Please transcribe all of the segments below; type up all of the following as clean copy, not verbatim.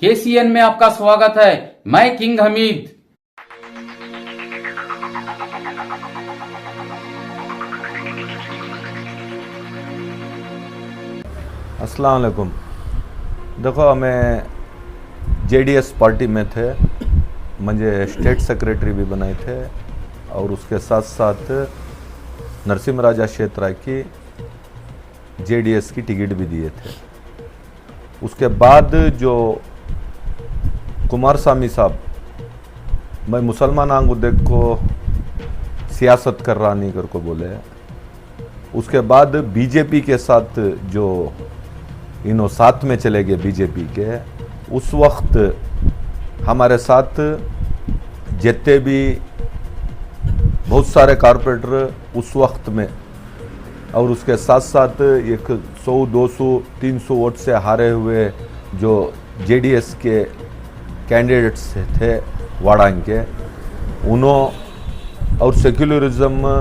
KCN में आपका स्वागत है। मैं किंग हमीद। अस्सलाम वालेकुम। देखो, हमें जेडीएस पार्टी में थे, मुझे स्टेट सेक्रेटरी भी बनाए थे और उसके साथ साथ नरसिम्हा राजा क्षेत्र की जेडीएस की टिकट भी दिए थे। उसके बाद जो कुमारस्वामी साहब, मैं मुसलमान आंगू देख को सियासत कर रहा नहीं कर को बोले। उसके बाद बीजेपी के साथ जो इन्हों साथ में चले गए बीजेपी के, उस वक्त हमारे साथ जितने भी बहुत सारे कारपोरेटर उस वक्त में, और उसके साथ साथ एक 100, 200, 300 वोट से हारे हुए जो जेडीएस के कैंडिडेट्स थे वाड़ांग के, उन्हों और सेक्युलरिज्म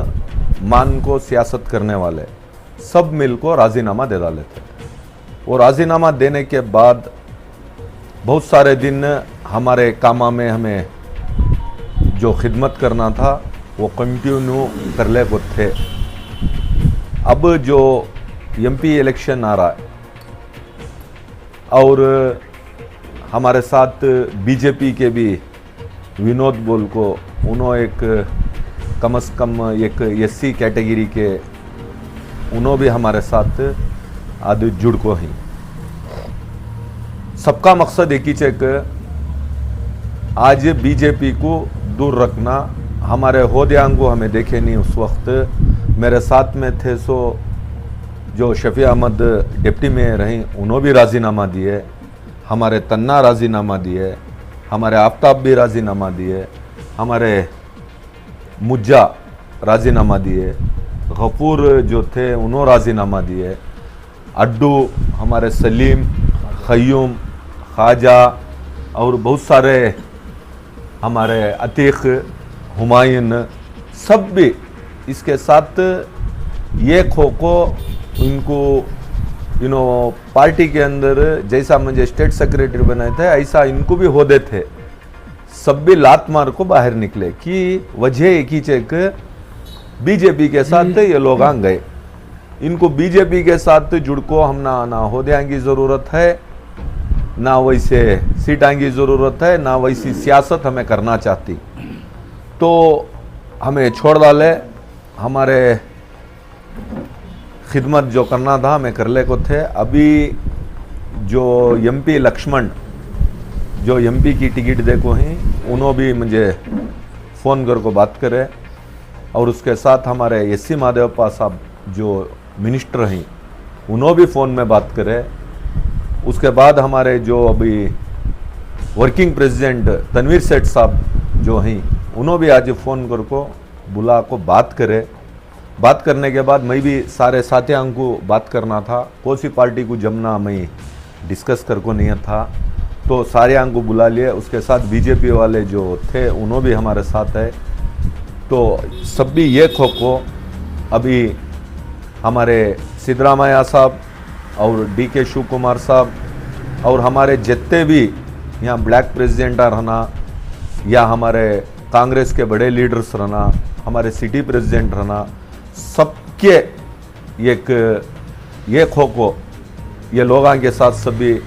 मान को सियासत करने वाले सब मिल को राजीनामा दे डाले थे। वो राजीनामा देने के बाद बहुत सारे दिन हमारे कामा में हमें जो खिदमत करना था वो कंटिन्यू कर ले को थे। अब जो एमपी इलेक्शन आ रहा है और हमारे साथ बीजेपी के भी विनोद बोल को, उन्होंने एक कम से कम एक एससी कैटेगरी के उन्होंने भी हमारे साथ आदि जुड़ को ही। सबका मकसद एक ही चेक, आज बीजेपी को दूर रखना। हमारे होदियांग को हमें देखे नहीं उस वक्त, मेरे साथ में थे सो जो शफी अहमद डिप्टी मेयर हैं, उन्होंने भी राजीनामा दिए, हमारे तन्ना राजीनामा दिए, हमारे आफ्ताब भी राजीनामा दिए, हमारे मुज्जा राजीनामा दिए, गफूर जो थे उन्होंने राजीनामा दिए, अड्डू, हमारे सलीम, खयूम, ख्वाजा और बहुत सारे हमारे अतीक, हुमायूं, सब भी इसके साथ ये खो को इनको पार्टी के अंदर जैसा मुझे स्टेट सेक्रेटरी बनाए थे ऐसा इनको भी होदे थे। सब भी लात मार को बाहर निकले कि वजह एक ही चेक, बीजेपी के साथ ये लोग आ गए। इनको बीजेपी के साथ जुड़ को हम ना होदे की ज़रूरत है, ना वैसे सीटां की ज़रूरत है, ना वैसी सियासत हमें करना चाहती, तो हमें छोड़ डाले। हमारे खिदमत जो करना था हमें कर ले को थे। अभी जो एमपी लक्ष्मण जो एमपी की टिकट देखो ही, उन्होंने भी मुझे फ़ोन कर को बात करे, और उसके साथ हमारे एससी महादेवप्पा साहब जो मिनिस्टर हैं उन्होंने भी फ़ोन में बात करे। उसके बाद हमारे जो अभी वर्किंग प्रेसिडेंट तनवीर सेठ साहब जो हैं, उन्होंने भी आज फ़ोन कर को बुला को बात करे। बात करने के बाद मैं भी सारे साथियों को बात करना था, कौन सी पार्टी को जमना मैं डिस्कस कर को नहीं था, तो सारे को बुला लिए। उसके साथ बीजेपी वाले जो थे उन्होंने भी हमारे साथ है। तो सब भी ये खो को अभी हमारे सिद्धरामैया साहब और डीके शिव कुमार साहब और हमारे जितने भी यहाँ ब्लैक प्रेसिडेंट रहना या हमारे कांग्रेस के बड़े लीडर्स रहना, हमारे सिटी प्रेसिडेंट रहना, सबके एक ये खो को ये लोगों के साथ सभी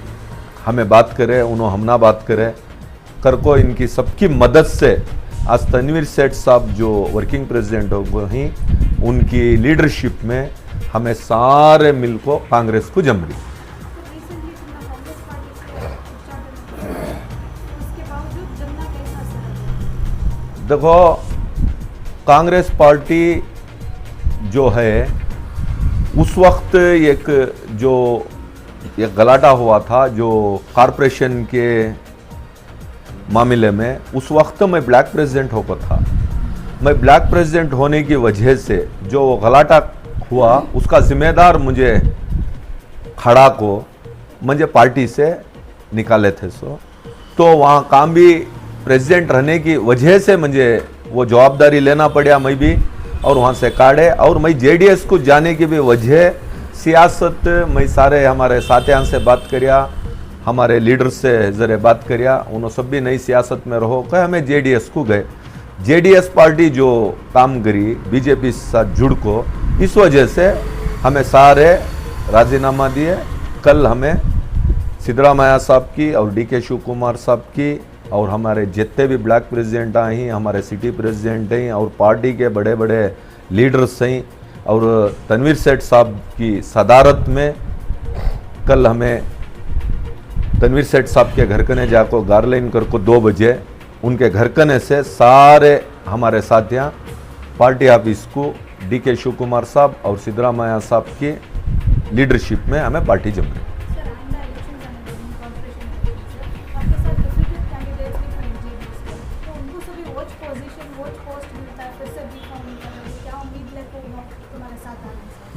हमें बात करें, उन्होंने हमना बात करें कर को इनकी सबकी मदद से आज तनवीर सेठ साहब जो वर्किंग प्रेसिडेंट हो ही, उनकी लीडरशिप में हमें सारे मिल को कांग्रेस को जम रही। देखो, कांग्रेस पार्टी जो है उस वक्त एक जो एक गलाटा हुआ था जो कॉरपोरेशन के मामले में, उस वक्त मैं ब्लैक प्रेसिडेंट होकर था। मैं ब्लैक प्रेसिडेंट होने की वजह से जो गलाटा हुआ उसका जिम्मेदार मुझे खड़ा को मुझे पार्टी से निकाले थे। तो वहाँ काम भी प्रेसिडेंट रहने की वजह से मुझे वो जवाबदारी लेना पड़ा, मैं भी, और वहाँ से काढ़े। और मैं जेडीएस को जाने की भी वजह सियासत, मैं सारे हमारे साथियों से बात करिया हमारे लीडर से ज़रे बात करिया, उन्होंने सब भी नई सियासत में रहो कहे हमें जेडीएस को गए। जेडीएस पार्टी जो काम करी बीजेपी के साथ जुड़ को, इस वजह से हमें सारे राजीनामा दिए। कल हमें सिद्धरामैया साहब की और डीके शिव कुमार साहब की और हमारे जितने भी ब्लॉक प्रेसिडेंट हैं, हमारे सिटी प्रेसिडेंट हैं और पार्टी के बड़े बड़े लीडर्स हैं और तनवीर सेठ साहब की सदारत में कल हमें तनवीर सेठ साहब के घर कने जाको गार्लिन कर को 2 बजे उनके घर कने से सारे हमारे साथियाँ पार्टी ऑफिस को डीके शिव कुमार साहब और सिद्धरामैया साहब की लीडरशिप में हमें पार्टी जम रही।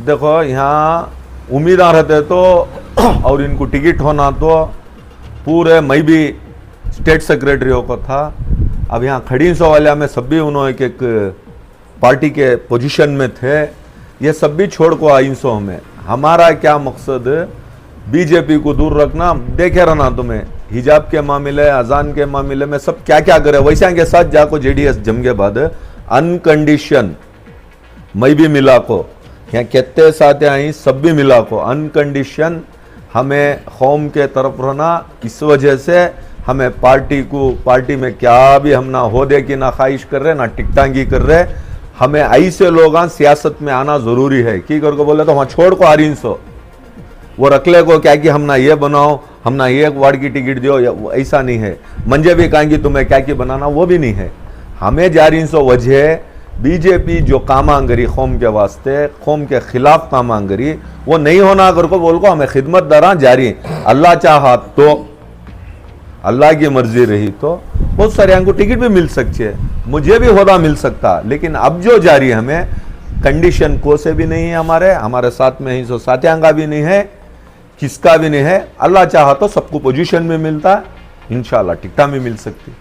देखो यहाँ उम्मीदवार रहते तो और इनको टिकट होना तो पूरे मैं भी स्टेट सेक्रेटरी को था। अब यहाँ खड़ी सौ वाले में सब भी उन्होंने एक पार्टी के पोजीशन में थे, ये सब भी छोड़ को आई सौ में। हमारा क्या मकसद बीजेपी को दूर रखना। देखे रहना तुम्हें हिजाब के मामले अजान के मामले में सब क्या क्या करे, वैसा के साथ जाको जेडीएस जम के बाद अनकंडीशन मैं भी मिला को यहाँ कितने साथ आई सब भी मिला को अनकंडीशन हमें कौम के तरफ रहना। इस वजह से हमें पार्टी में क्या भी हम ना होदे की ना ख्वाहिश कर रहे ना टिकटांगी कर रहे। हमें ऐसे लोग सियासत में आना जरूरी है। की कर को बोले तो वहाँ छोड़ को आ रही सो वो रखले को क्या कि हम ना ये बनाओ, हम ना ये वार्ड की टिकट दो, ऐसा नहीं है। मंजे भी कहेंगे तुम्हें क्या की बनाना, वो भी नहीं है। हमें जा रही सो वजह बीजेपी जो काम करी कौम के वास्ते, कौम के खिलाफ काम करी, वो नहीं होना कर को बोल को हमें खिदमत दरा जारी। अल्लाह चाहा तो अल्लाह की मर्जी रही तो बहुत सारे हमको टिकट भी मिल सकती है, मुझे भी होदा मिल सकता। लेकिन अब जो जारी हमें कंडीशन को से भी नहीं है, हमारे साथ में ही सो साथियां का भी नहीं है, किसका भी नहीं है। अल्लाह चाहा तो सबको पोजीशन में मिलता है, इंशाल्लाह टिकटा भी मिल सकती।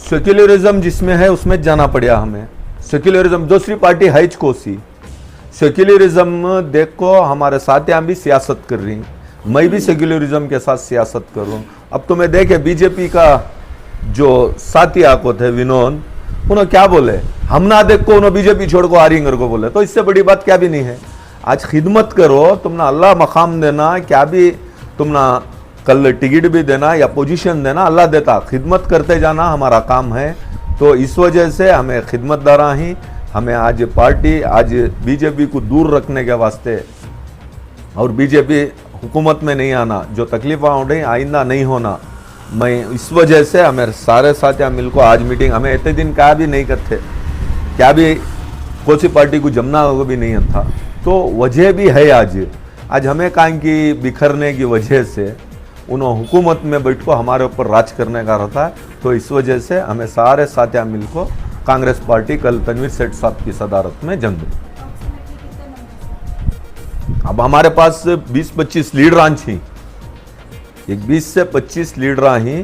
सेक्युलरिज्म जिसमें है उसमें जाना पड़ा हमें। सेक्युलरिज्म दूसरी पार्टी है कोसी। सेक्युलरिज्म देखो हमारे साथियां भी सियासत कर रही, मैं भी सेक्युलरिज्म के साथ सियासत कर रहा हूँ। अब तुम्हें देखे बीजेपी का जो साथी आको थे विनोद, उन्होंने क्या बोले, हम ना देखो उन्होंने बीजेपी छोड़ को आ रही को बोले, तो इससे बड़ी बात क्या भी नहीं है। आज खिदमत करो, तुम ना अल्लाह मकाम देना, क्या भी तुम ना कल टिकट भी देना या पोजीशन देना, अल्लाह देता। खिदमत करते जाना हमारा काम है। तो इस वजह से हमें खिदमतदारा ही हमें आज पार्टी आज बीजेपी को दूर रखने के वास्ते और बीजेपी हुकूमत में नहीं आना, जो तकलीफें हो रही आइंदा नहीं होना, मैं इस वजह से हमें सारे साथियाँ मिलकर आज मीटिंग हमें इतने दिन क्या भी नहीं करते, क्या भी कोई पार्टी को जमना भी नहीं था। तो वजह भी है आज हमें कहीं की बिखरने की वजह से उन्होंने हुकूमत में बैठ को हमारे ऊपर राज करने का रहता है। तो इस वजह से हमें सारे साथियाँ मिलकर कांग्रेस पार्टी कल तनवीर सेठ साहब की सदारत में जम गई। अब हमारे पास 20-25 लीडर थी, एक 20 से 25 लीडर ही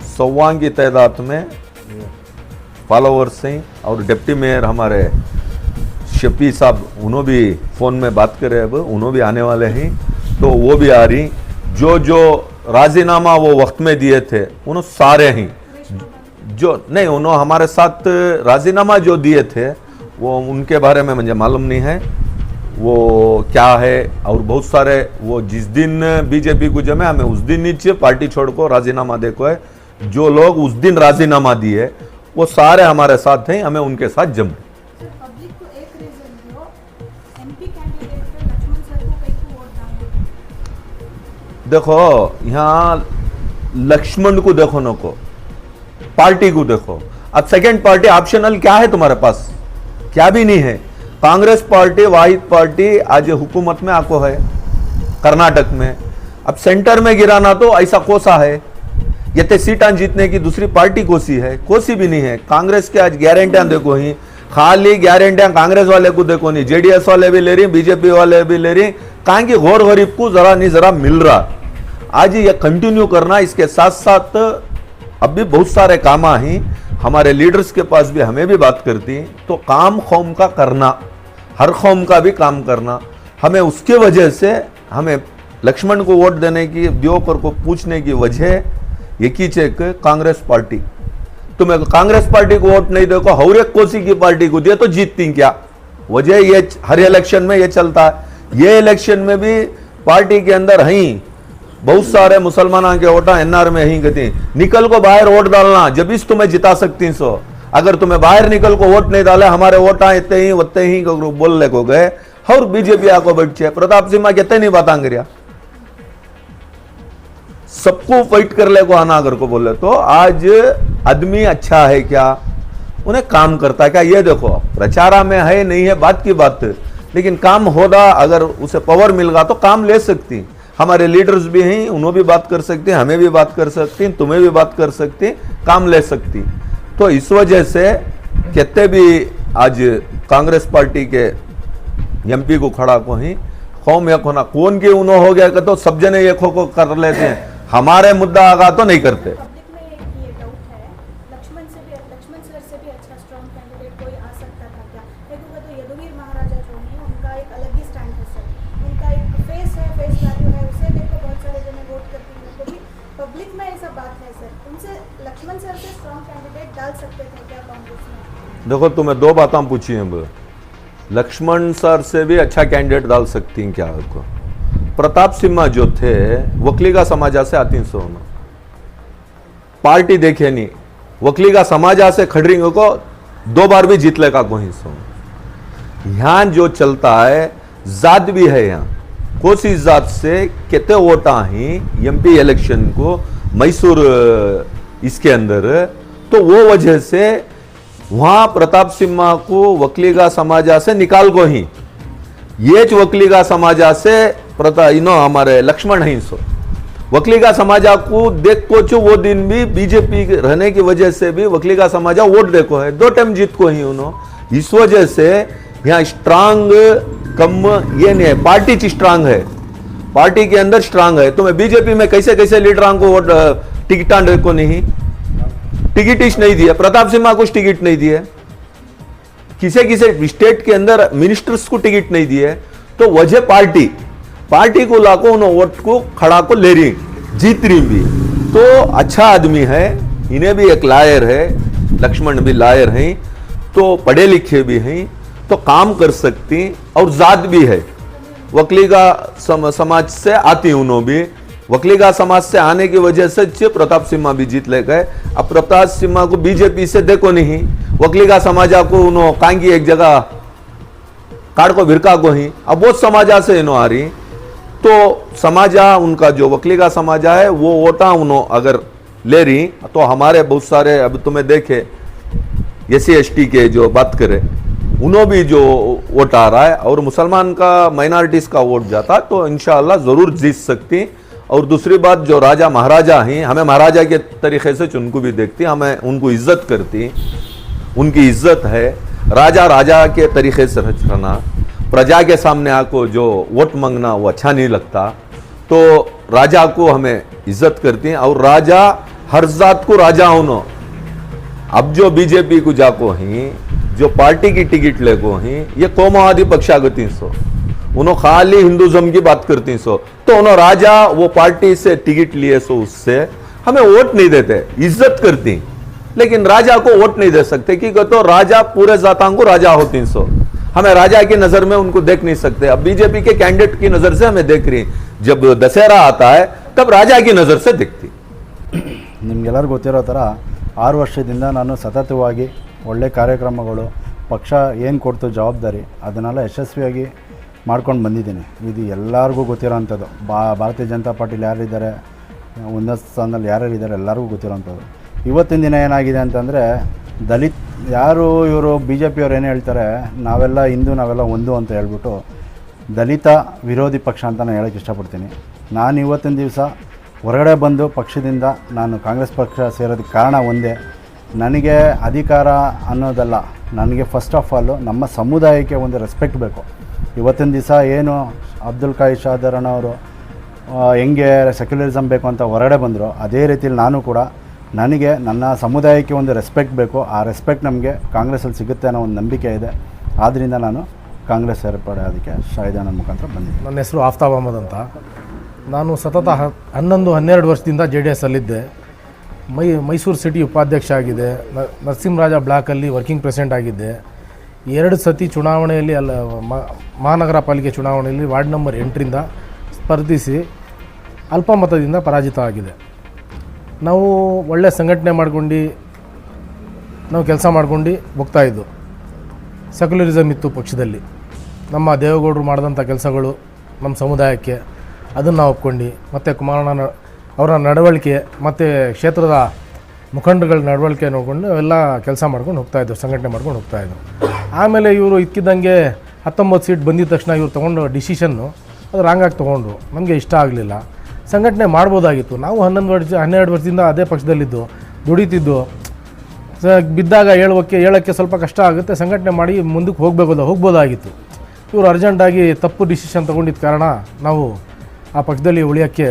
100 की तादाद में फॉलोवर्स हैं। और डिप्टी मेयर हमारे शफी साहब उन्होंने भी फ़ोन में बात करे, अब उन्होंने भी आने वाले हैं, तो वो भी आ रही। जो राजीनामा वो वक्त में दिए थे उन्होंने सारे ही जो नहीं उन्होंने हमारे साथ राजीनामा जो दिए थे वो उनके बारे में मुझे मालूम नहीं है वो क्या है। और बहुत सारे वो जिस दिन बीजेपी को जमे हमें उस दिन नीचे पार्टी छोड़ को राजीनामा देखो है, जो लोग उस दिन राजीनामा दिए वो सारे हमारे साथ हैं, हमें उनके साथ जम। देखो यहाँ लक्ष्मण को देखो न को, पार्टी को देखो। अब सेकंड पार्टी ऑप्शनल क्या है तुम्हारे पास, क्या भी नहीं है। कांग्रेस पार्टी वाहिद पार्टी आज हुकूमत में आको है कर्नाटक में। अब सेंटर में गिराना तो ऐसा कोसा है, ये तो सीटां जीतने की दूसरी पार्टी कोसी है, कोसी भी नहीं है। कांग्रेस के आज गारंटियां देखो ही, खाली गारंटियां कांग्रेस वाले को देखो नहीं, जेडीएस वाले भी ले रही, बीजेपी वाले भी ले रही। कहाँ की गौर गरीब को जरा नहीं जरा मिल रहा। आज ये कंटिन्यू करना, इसके साथ साथ अब भी बहुत सारे काम ही हमारे लीडर्स के पास भी हमें भी बात करती, तो काम कौम का करना, हर कौम का भी काम करना। हमें उसके वजह से हमें लक्ष्मण को वोट देने की, दियोकर को पूछने की वजह एक ही चेक कांग्रेस पार्टी। तुम्हें कांग्रेस पार्टी को वोट नहीं देखो, हौरे कोसी की पार्टी को दिया तो जीतती क्या? वजह ये हर इलेक्शन में ये चलता है। ये इलेक्शन में भी पार्टी के अंदर है बहुत सारे मुसलमानों के वोटा एनआर में ही गति, निकल को बाहर वोट डालना जब इस तुम्हें जिता सकती सो। अगर तुम्हें बाहर निकल को वोट नहीं डाले, हमारे वोटा इतने ही वत्ते ही बोलने को गए और बीजेपी आको बैठे। प्रताप सिंह कहते नहीं बात आंगरिया, सबको फाइट कर ले को आना अगर को बोले तो आज आदमी अच्छा है क्या, उन्हें काम करता है क्या? ये देखो प्रचारा में है नहीं है बात की बात, लेकिन काम होगा, अगर उसे पावर मिल गया तो काम ले सकती। हमारे लीडर्स भी हैं, उन्होंने भी बात कर सकते हैं, हमें भी बात कर सकती, तुम्हें भी बात कर सकती, काम ले सकती। तो इस वजह से कहते भी आज कांग्रेस पार्टी के एमपी को खड़ा को ही कौम एक होना, कौन के उन्हों हो गया तो सब जने एक को कर लेते हैं, हमारे मुद्दा आगा तो नहीं करते। पब्लिक में एक ये डाउट है, लक्ष्मण सर से भी अच्छा स्ट्रॉन्ग कैंडिडेट कोई आ सकता था क्या? देखोगे तो यदुवीर महाराजा जो है उनका एक अलग ही स्टैंड है सर, उनका एक फेस है, फेस वैल्यू है, उसे देखो बहुत सारे जने वोट करते हैं। तो भी पब्लिक में ऐसा बात है सर, उनसे लक्ष्मण सर से स्ट्रॉन्ग कैंडिडेट डाल सकते थे क्या कांग्रेस में? देखो तुम्हें दो बातें पूछी हैं, लक्ष्मण सर से भी अच्छा कैंडिडेट डाल सकती हैं क्या? को प्रताप सिम्हा जो थे वकलीगा समाजा से आती सो पार्टी देखे नहीं, वकलीगा समाजा से खड़रिंग को 2 बार भी जीत लेगा कोई सो। यहां जो चलता है जात भी है, यहाँ कोसी जात से कितने वोटा ही एमपी इलेक्शन को मैसूर इसके अंदर, तो वो वजह से वहां प्रताप सिम्हा को वकलीगा समाजा से निकाल को ही ये वकलीगा समाजा से हमारे लक्ष्मण है सो। वकलीगा समाजा को देख को चो वो दिन भी बीजेपी रहने की वजह से भी वकलीगा समाजा वोट देखो है, 2 टाइम जीत को ही उन्होंने। इस वजह से यहाँ स्ट्रांग कम ये नहीं है, पार्टी स्ट्रांग है, पार्टी के अंदर स्ट्रांग है। तुम्हें बीजेपी में कैसे कैसे लीडर को वोट टिकट को नहीं, टिकट ही नहीं दिया, प्रताप सिम्हा को टिकट नहीं दिए, किसी किसी स्टेट के अंदर मिनिस्टर्स को टिकट नहीं दिए। तो वजह पार्टी को लाको उन वोट को खड़ा को ले रही, जीत रही भी। तो अच्छा आदमी है, इन्हें भी एक लायर है, लक्ष्मण भी लायर हैं, तो पढ़े लिखे भी हैं, तो काम कर सकती और जात भी है। वकलीगा समाज से आती उन्होंने भी, वकलीगा समाज से आने की वजह से प्रताप सिम्हा भी जीत ले गए। अब प्रताप सिम्हा को बीजेपी से देखो नहीं, वकलीगा समाजा को उन्होंने कांगी एक जगह काड़ को भिरका को ही, अब बहुत समाजा से इन्हों आ रही। तो समाजा उनका जो वकलीगा समाजा है वो वोटा उन्हों अगर ले रही, तो हमारे बहुत सारे अब तुम्हें देखे SC ST के जो बात करे उन्हों भी जो वोट आ रहा है, और मुसलमान का माइनॉरिटीज का वोट जाता, तो इंशाअल्लाह जरूर जीत सकती। और दूसरी बात, जो राजा महाराजा हैं, हमें महाराजा के तरीके से उनको भी देखती, हमें उनको इज्जत करती, उनकी इज्जत है। राजा राजा के तरीके से रहना, प्रजा के सामने आको जो वोट मांगना वो अच्छा नहीं लगता। तो राजा को हमें इज्जत करती हैं, और राजा हर जात को राजा होनो। अब जो बीजेपी को जाको ही, जो पार्टी की टिकट ले को ही, ये कौमावादी पक्षागति सो, उन्होंने खाली हिंदुज्म की बात करती सो, तो उन्होंने राजा वो पार्टी से टिकट लिए सो, उससे हमें वोट नहीं देते, इज्जत करती, लेकिन राजा को वोट नहीं दे सकते, क्योंकि तो राजा पूरे जाताओं को राजा होती सो, हमें राजा की नजर में उनको देख नहीं सकते। अब बीजेपी के कैंडिडेट की नजर से हमें देख रही, जब दशहरा आता है तब राजा की नजर से दिखती। ನಿಮಗೆಲ್ಲರಿಗೂ ಗೊತ್ತಿರೋ ಥರ 6 ವರ್ಷದಿಂದ ನಾನು ಸತತವಾಗಿ ಒಳ್ಳೆ ಕಾರ್ಯಕ್ರಮಗಳು ಪಕ್ಷ ಏನು ಕೊಡ್ತು ಜವಾಬ್ದಾರಿ ಅದನ್ನೆಲ್ಲ ಯಶಸ್ವಿಯಾಗಿ ಮಾಡ್ಕೊಂಡು ಬಂದಿದ್ದೀನಿ. ಇದು ಎಲ್ಲರಿಗೂ ಗೊತ್ತಿರೋವಂಥದ್ದು. ಭಾರತೀಯ ಜನತಾ ಪಾರ್ಟಿಲಿ ಯಾರಿದ್ದಾರೆ, ಉನ್ನತ ಸ್ಥಾನದಲ್ಲಿ ಯಾರ್ಯಾರಿದ್ದಾರೆ ಎಲ್ಲರಿಗೂ ಗೊತ್ತಿರೋವಂಥದ್ದು. ಇವತ್ತಿನ ದಿನ ಏನಾಗಿದೆ ಅಂತಂದರೆ, ದಲಿತ ಯಾರು ಇವರು ಬಿ ಜೆ ಪಿಯವ್ರು ಏನು ಹೇಳ್ತಾರೆ, ನಾವೆಲ್ಲ ಹಿಂದೂ ನಾವೆಲ್ಲ ಒಂದು ಅಂತ ಹೇಳ್ಬಿಟ್ಟು ದಲಿತ ವಿರೋಧಿ ಪಕ್ಷ ಅಂತ ನಾನು ಹೇಳೋಕ್ಕೆ ಇಷ್ಟಪಡ್ತೀನಿ. ನಾನು ಇವತ್ತಿನ ದಿವಸ ಹೊರಗಡೆ ಬಂದು ಪಕ್ಷದಿಂದ ನಾನು ಕಾಂಗ್ರೆಸ್ ಪಕ್ಷ ಸೇರೋದಕ್ಕೆ ಕಾರಣ ಒಂದೇ, ನನಗೆ ಅಧಿಕಾರ ಅನ್ನೋದಲ್ಲ, ನನಗೆ ಫಸ್ಟ್ ಆಫ್ ಆಲು ನಮ್ಮ ಸಮುದಾಯಕ್ಕೆ ಒಂದು ರೆಸ್ಪೆಕ್ಟ್ ಬೇಕು. ಇವತ್ತಿನ ದಿವಸ ಏನು ಅಬ್ದುಲ್ ಕಾಯಿ ಶಾದರನವರು ಹೆಂಗೆ ಸೆಕ್ಯುಲರಿಸಮ್ ಬೇಕು ಅಂತ ಹೊರಗಡೆ ಬಂದರು, ಅದೇ ರೀತಿಯಲ್ಲಿ ನಾನು ಕೂಡ ನನಗೆ ನನ್ನ ಸಮುದಾಯಕ್ಕೆ ಒಂದು ರೆಸ್ಪೆಕ್ಟ್ ಬೇಕು. ಆ ರೆಸ್ಪೆಕ್ಟ್ ನಮಗೆ ಕಾಂಗ್ರೆಸ್ಸಲ್ಲಿ ಸಿಗುತ್ತೆ ಅನ್ನೋ ಒಂದು ನಂಬಿಕೆ ಇದೆ. ಆದ್ದರಿಂದ ನಾನು ಕಾಂಗ್ರೆಸ್ ಸೇರ್ಪಡೆ ಅದಕ್ಕೆ ಶಾಹಿದಾನ ಮುಖಾಂತರ ಬಂದಿದ್ದೀನಿ. ನನ್ನ ಹೆಸರು ಆಫ್ತಾಬ್ ಅಹಮದ್ ಅಂತ. ನಾನು ಸತತ 11-12 ವರ್ಷದಿಂದ JDS ಅಲ್ಲಿದ್ದೆ. ಮೈಸೂರು ಸಿಟಿ ಉಪಾಧ್ಯಕ್ಷ ಆಗಿದೆ. ನರಸಿಂಹರಾಜ ಬ್ಲಾಕಲ್ಲಿ ವರ್ಕಿಂಗ್ ಪ್ರೆಸಿಡೆಂಟ್ ಆಗಿದ್ದೆ. 2 ಸತಿ ಚುನಾವಣೆಯಲ್ಲಿ ಮಹಾನಗರ ಪಾಲಿಕೆ ಚುನಾವಣೆಯಲ್ಲಿ ವಾರ್ಡ್ ನಂಬರ್ 8ರಿಂದ ಸ್ಪರ್ಧಿಸಿ ಅಲ್ಪಮತದಿಂದ ಪರಾಜಿತ ಆಗಿದೆ. ನಾವು ಒಳ್ಳೆ ಸಂಘಟನೆ ಮಾಡ್ಕೊಂಡು ನಾವು ಕೆಲಸ ಮಾಡ್ಕೊಂಡು ಹೋಗ್ತಾಯಿದ್ದು. ಸೆಕ್ಯುಲರಿಸಮ್ ಇತ್ತು ಪಕ್ಷದಲ್ಲಿ. ನಮ್ಮ ದೇವೇಗೌಡರು ಮಾಡಿದಂಥ ಕೆಲಸಗಳು ನಮ್ಮ ಸಮುದಾಯಕ್ಕೆ ಅದನ್ನು ನಾವು ಒಪ್ಕೊಂಡು, ಮತ್ತು ಕುಮಾರಣ್ಣ ಅವರ ನಡವಳಿಕೆ ಮತ್ತು ಕ್ಷೇತ್ರದ ಮುಖಂಡಗಳ ನಡವಳಿಕೆ ನೋಡಿಕೊಂಡು ಅವೆಲ್ಲ ಕೆಲಸ ಮಾಡ್ಕೊಂಡು ಹೋಗ್ತಾಯಿದ್ದು, ಸಂಘಟನೆ ಮಾಡ್ಕೊಂಡು ಹೋಗ್ತಾಯಿದ್ದು. ಆಮೇಲೆ ಇವರು ಇಕ್ಕಿದ್ದಂಗೆ 19 ಸೀಟ್ ಬಂದಿದ ತಕ್ಷಣ ಇವ್ರು ತೊಗೊಂಡು ಡಿಸಿಷನ್ನು ಅದು ರಾಂಗಾಗಿ ತೊಗೊಂಡ್ರು. ನಮಗೆ ಇಷ್ಟ ಆಗಲಿಲ್ಲ. ಸಂಘಟನೆ ಮಾಡ್ಬೋದಾಗಿತ್ತು. ನಾವು 12 ವರ್ಷದಿಂದ ಅದೇ ಪಕ್ಷದಲ್ಲಿದ್ದು ದುಡಿತಿದ್ದು. ಬಿದ್ದಾಗ ಹೇಳೋಕ್ಕೆ ಸ್ವಲ್ಪ ಕಷ್ಟ ಆಗುತ್ತೆ. ಸಂಘಟನೆ ಮಾಡಿ ಮುಂದಕ್ಕೆ ಹೋಗ್ಬೋದಾಗಿತ್ತು. ಇವರು ಅರ್ಜೆಂಟಾಗಿ ತಪ್ಪು ಡಿಸಿಷನ್ ತೊಗೊಂಡಿದ್ದ ಕಾರಣ ನಾವು ಆ ಪಕ್ಷದಲ್ಲಿ ಉಳಿಯೋಕ್ಕೆ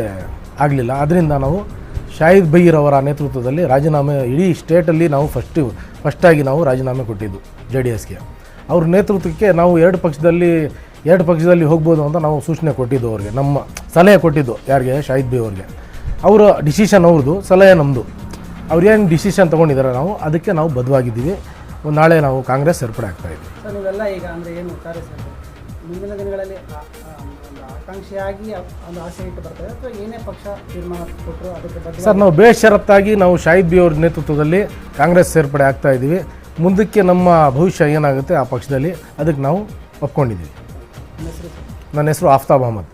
ಆಗಲಿಲ್ಲ. ಅದರಿಂದ ನಾವು ಶಾಹಿದ್ ಬೈರ್ ಅವರ ನೇತೃತ್ವದಲ್ಲಿ ರಾಜೀನಾಮೆ, ಇಡೀ ಸ್ಟೇಟಲ್ಲಿ ನಾವು ಫಸ್ಟಾಗಿ ನಾವು ರಾಜೀನಾಮೆ ಕೊಟ್ಟಿದ್ದು JDSಗೆ. ಅವ್ರ ನೇತೃತ್ವಕ್ಕೆ ನಾವು 2 ಪಕ್ಷದಲ್ಲಿ ಹೋಗ್ಬೋದು ಅಂತ ನಾವು ಸೂಚನೆ ಕೊಟ್ಟಿದ್ದು ಅವ್ರಿಗೆ, ನಮ್ಮ ಸಲಹೆ ಕೊಟ್ಟಿದ್ದು. ಯಾರಿಗೆ? ಶಾಹಿದ್ ಬೈ ಅವ್ರಿಗೆ. ಅವರ ಡಿಸಿಷನ್ ಅವ್ರದ್ದು, ಸಲಹೆ ನಮ್ಮದು. ಅವ್ರೇನು ಡಿಸಿಷನ್ ತೊಗೊಂಡಿದ್ದಾರೆ ಅದಕ್ಕೆ ನಾವು ಬದ್ಧವಾಗಿದ್ದೀವಿ. ನಾಳೆ ನಾವು ಕಾಂಗ್ರೆಸ್ ಸೇರ್ಪಡೆ ಆಗ್ತಾಯಿದ್ದೀವಿ. ಸರ್, ನೀವೆಲ್ಲ ಈಗ ಅಂದರೆ ಏನು ಕಾರ್ಯ ಸರ್ ಮುಂದಿನ ದಿನಗಳಲ್ಲಿ ಒಂದು ಆಕಾಂಕ್ಷಿಯಾಗಿ ಒಂದು ಆಸೆ ಇಟ್ಟು ಬರ್ತದೆ ಅಥವಾ ಏನೇ ಪಕ್ಷ ತೀರ್ಮಾನ ಕೊಟ್ಟರು ಅದಕ್ಕೆ ಬದ್ಧ? ಸರ್, ನಾವು ಬೇಷರತ್ತಾಗಿ ನಾವು ಶಾಹಿದ್ ಬೈ ಅವ್ರ ನೇತೃತ್ವದಲ್ಲಿ ಕಾಂಗ್ರೆಸ್ ಸೇರ್ಪಡೆ ಆಗ್ತಾಯಿದ್ದೀವಿ. ಮುಂದಕ್ಕೆ ನಮ್ಮ ಭವಿಷ್ಯ ಏನಾಗುತ್ತೆ ಆ ಪಕ್ಷದಲ್ಲಿ ಅದಕ್ಕೆ ನಾವು ಒಪ್ಕೊಂಡಿದ್ದೀವಿ. ನನ್ನ ಹೆಸರು ಆಫ್ತಾಬ್ ಅಹಮದ್.